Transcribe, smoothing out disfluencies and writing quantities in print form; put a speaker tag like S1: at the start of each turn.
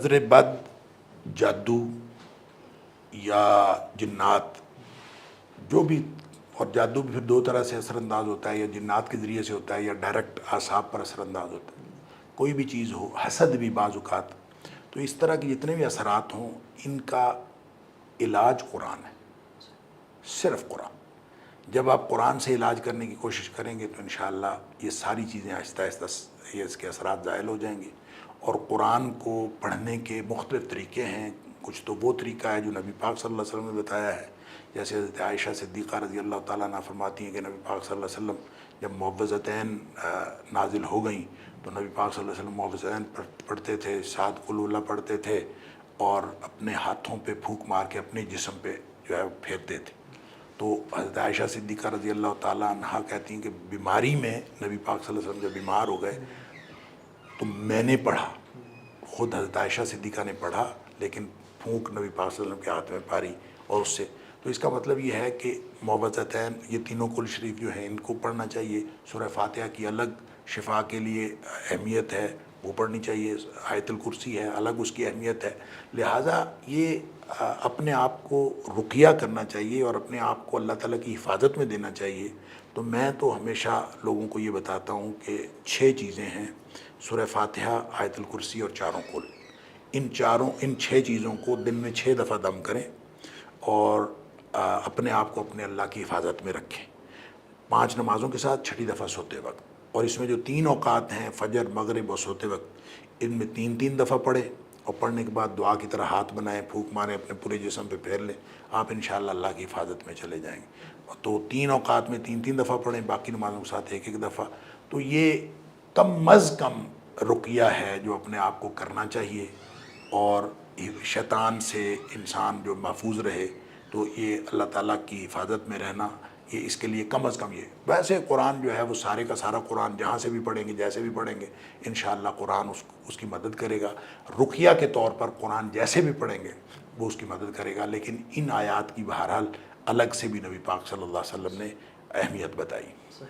S1: نظر بد، جادو یا جنات جو بھی، اور جادو بھی پھر دو طرح سے اثر انداز ہوتا ہے، یا جنات کے ذریعے سے ہوتا ہے یا ڈائریکٹ اعصاب پر اثر انداز ہوتا ہے، کوئی بھی چیز ہو، حسد بھی بعض اوقات، تو اس طرح کے جتنے بھی اثرات ہوں ان کا علاج قرآن ہے، صرف قرآن۔ جب آپ قرآن سے علاج کرنے کی کوشش کریں گے تو انشاءاللہ یہ ساری چیزیں آہستہ آہستہ یہ اس کے اثرات زائل ہو جائیں گے۔ اور قرآن کو پڑھنے کے مختلف طریقے ہیں، کچھ تو وہ طریقہ ہے جو نبی پاک صلی اللہ علیہ وسلم نے بتایا ہے، جیسے حضرت عائشہ صدیقہ رضی اللہ تعالیٰ عنہ فرماتی ہیں کہ نبی پاک صلی اللہ علیہ وسلم جب معوذتین نازل ہو گئیں تو نبی پاک صلی اللہ علیہ وسلم معوذتین پڑھتے تھے، 7 قل اللہ پڑھتے تھے، اور اپنے ہاتھوں پہ پھونک مار کے اپنے جسم پہ جو ہے پھیرتے تھے۔ تو حضرت عائشہ صدیقہ رضی اللہ تعالیٰ عنہ کہتی ہیں کہ بیماری میں نبی پاک صلی اللہ علیہ وسلم جب بیمار ہو گئے تو میں نے پڑھا، خود حضرت عائشہ صدیقہ نے پڑھا، لیکن پھونک نبی پاک صلی اللہ علیہ وسلم کے ہاتھ میں پاری، اور اس سے تو اس کا مطلب یہ ہے کہ معوذتین یہ تینوں قل شریف جو ہیں ان کو پڑھنا چاہیے۔ سورہ فاتحہ کی الگ شفا کے لیے اہمیت ہے، وہ پڑھنی چاہیے۔ آیت الکرسی ہے، الگ اس کی اہمیت ہے۔ لہٰذا یہ اپنے آپ کو رقیہ کرنا چاہیے اور اپنے آپ کو اللہ تعالیٰ کی حفاظت میں دینا چاہیے۔ تو میں تو ہمیشہ لوگوں کو یہ بتاتا ہوں کہ 6 چیزیں ہیں، سورہ فاتحہ، آیت الکرسی اور چاروں قل، ان 6 چیزوں کو دن میں 6 دفعہ دم کریں اور اپنے آپ کو اپنے اللہ کی حفاظت میں رکھیں، 5 نمازوں کے ساتھ، 6ٹھی دفعہ سوتے وقت۔ اور اس میں جو 3 اوقات ہیں، فجر، مغرب اور سوتے وقت، ان میں 3 دفعہ پڑھیں، اور پڑھنے کے بعد دعا کی طرح ہاتھ بنائیں، پھونک ماریں، اپنے پورے جسم پہ پھیر لیں، آپ انشاءاللہ اللہ کی حفاظت میں چلے جائیں گے۔ تو 3 اوقات میں 3 دفعہ پڑھیں، باقی نمازوں کے ساتھ 1 دفعہ۔ تو یہ کم از کم رقیہ ہے جو اپنے آپ کو کرنا چاہیے، اور شیطان سے انسان جو محفوظ رہے، تو یہ اللہ تعالیٰ کی حفاظت میں رہنا، یہ اس کے لیے کم از کم یہ۔ ویسے قرآن جو ہے وہ سارے کا سارا قرآن جہاں سے بھی پڑھیں گے، جیسے بھی پڑھیں گے، انشاءاللہ قرآن اس کی مدد کرے گا۔ رقیہ کے طور پر قرآن جیسے بھی پڑھیں گے وہ اس کی مدد کرے گا، لیکن ان آیات کی بہرحال الگ سے بھی نبی پاک صلی اللہ علیہ وسلم نے اہمیت بتائی۔